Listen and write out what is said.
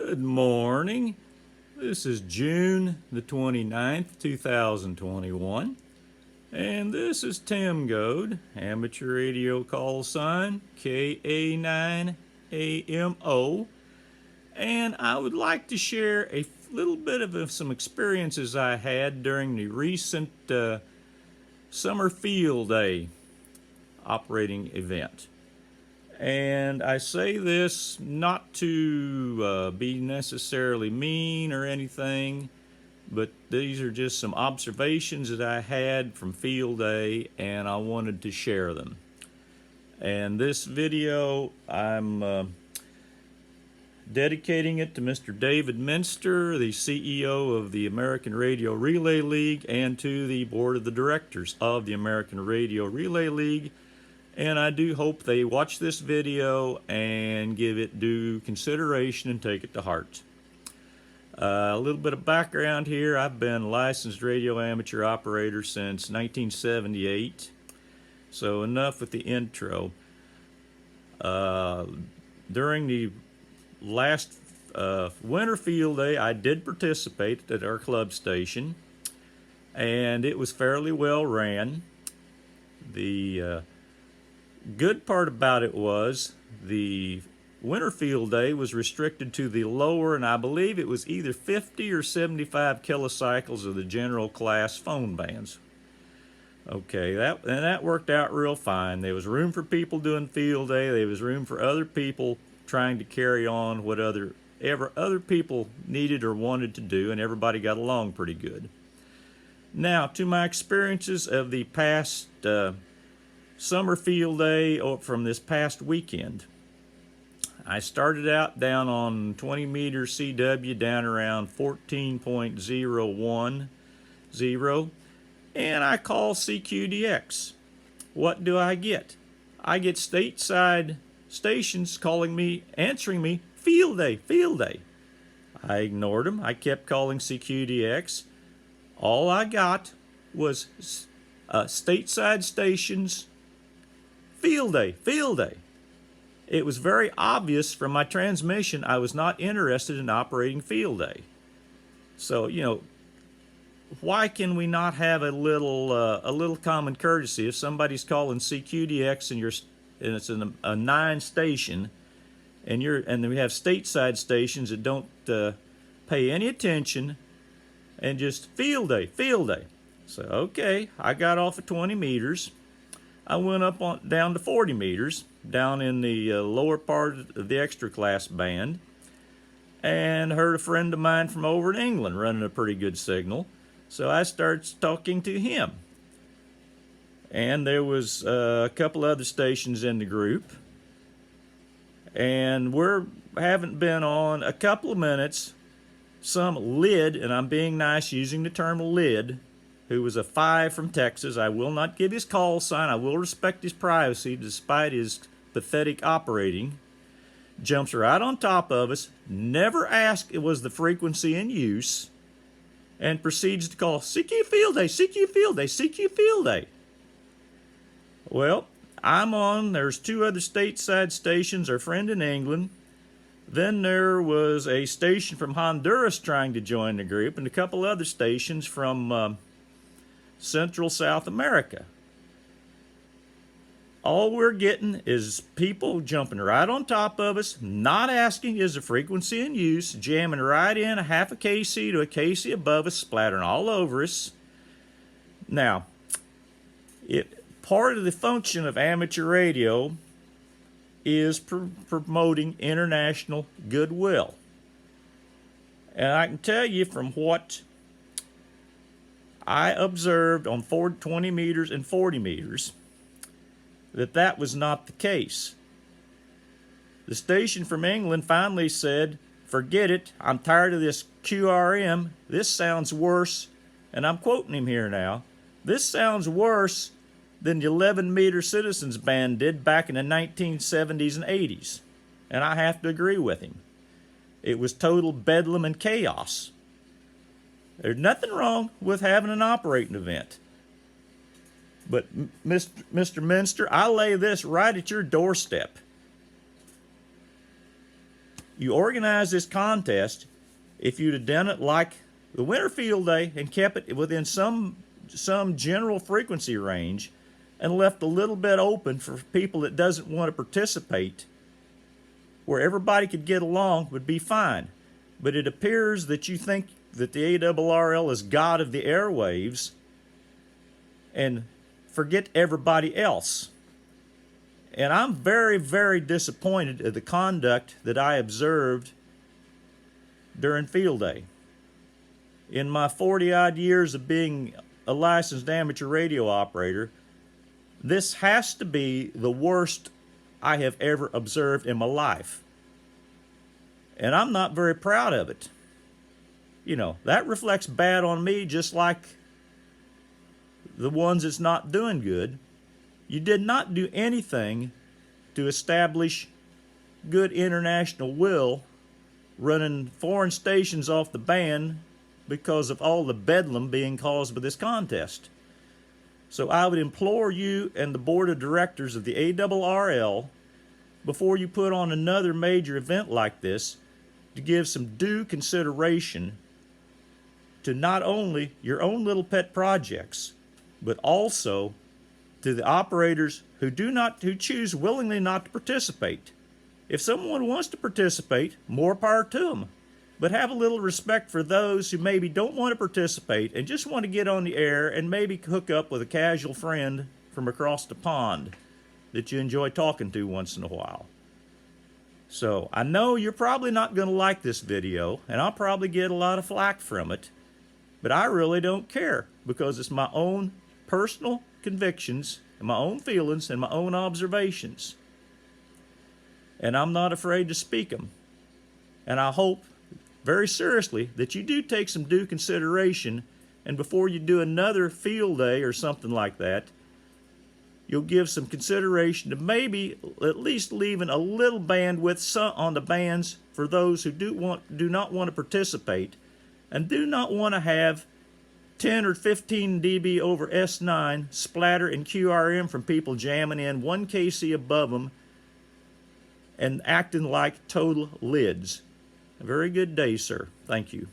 Good morning. This is June the 29th, 2021. And this is Tim Goad, amateur radio call sign KA9AMO. And I would like to share a little bit of some experiences I had during the recent summer field day operating event. And I say this not to be necessarily mean or anything, but these are just some observations that I had from field day, and I wanted to share them. And this video, I'm dedicating it to Mr. David Minster, the CEO of the American Radio Relay League, and to the board of the directors of the American Radio Relay League. And I do hope they watch this video and give it due consideration and take it to heart. A little bit of background here. I've been a licensed radio amateur operator since 1978. So enough with the intro. During the last winter field day, I did participate at our club station, and it was fairly well ran. The good part about it was the winter field day was restricted to the lower, and I believe it was either 50 or 75 kilocycles of the general class phone bands. Okay, that worked out real fine. There was room for people doing field day. There was room for other people trying to carry on what other people needed or wanted to do, and everybody got along pretty good. Now, to my experiences of the past summer field day from this past weekend. I started out down on 20 meters CW down around 14.010, and I call CQDX. What do I get? I get stateside stations calling me, answering me, field day, field day. I ignored them. I kept calling CQDX. All I got was stateside stations, field day, field day. It was very obvious from my transmission I was not interested in operating field day. So, why can we not have a little common courtesy if somebody's calling CQDX and it's in a 9 station, and then we have stateside stations that don't pay any attention and just field day, field day. So okay, I got off at 20 meters. I went up down to 40 meters, down in the lower part of the extra class band, and heard a friend of mine from over in England running a pretty good signal. So I started talking to him. And there was a couple other stations in the group. And haven't been on a couple of minutes. Some lid, and I'm being nice using the term lid, who was a 5 from Texas. I will not give his call sign. I will respect his privacy despite his pathetic operating. Jumps right on top of us, never asked it was the frequency in use, and proceeds to call CQ Field Day, CQ Field Day, CQ Field Day. Well, there's 2 other stateside stations, our friend in England. Then there was a station from Honduras trying to join the group, and a couple other stations from Central South America. All we're getting is people jumping right on top of us, not asking is the frequency in use, jamming right in a half a KC to a KC above us, splattering all over us. Now, part of the function of amateur radio is promoting international goodwill. And I can tell you from what I observed on 20 meters and 40 meters that was not the case. The station from England finally said, forget it, I'm tired of this QRM, this sounds worse, and I'm quoting him here now, this sounds worse than the 11-meter Citizens Band did back in the 1970s and 80s. And I have to agree with him. It was total bedlam and chaos. There's nothing wrong with having an operating event. But Mr. Minster, I lay this right at your doorstep. you organize this contest, if you'd have done it like the winter field day and kept it within some general frequency range and left a little bit open for people that doesn't want to participate, where everybody could get along, would be fine. But it appears that you think that the ARRL is God of the airwaves and forget everybody else. And I'm very, very disappointed at the conduct that I observed during field day. In my 40-odd years of being a licensed amateur radio operator, this has to be the worst I have ever observed in my life. And I'm not very proud of it. You know, that reflects bad on me, just like the ones that's not doing good. You did not do anything to establish good international will, running foreign stations off the band because of all the bedlam being caused by this contest. So I would implore you and the board of directors of the ARRL, before you put on another major event like this, to give some due consideration to not only your own little pet projects, but also to the operators who choose willingly not to participate. If someone wants to participate, more power to them. But have a little respect for those who maybe don't want to participate and just want to get on the air and maybe hook up with a casual friend from across the pond that you enjoy talking to once in a while. So I know you're probably not going to like this video, and I'll probably get a lot of flack from it, but I really don't care, because it's my own personal convictions and my own feelings and my own observations. And I'm not afraid to speak them. And I hope very seriously that you do take some due consideration, and before you do another field day or something like that, you'll give some consideration to maybe at least leaving a little bandwidth on the bands for those who do not want to participate and do not want to have 10 or 15 dB over S9 splatter and QRM from people jamming in 1 kc above them and acting like total lids. A very good day, sir. Thank you.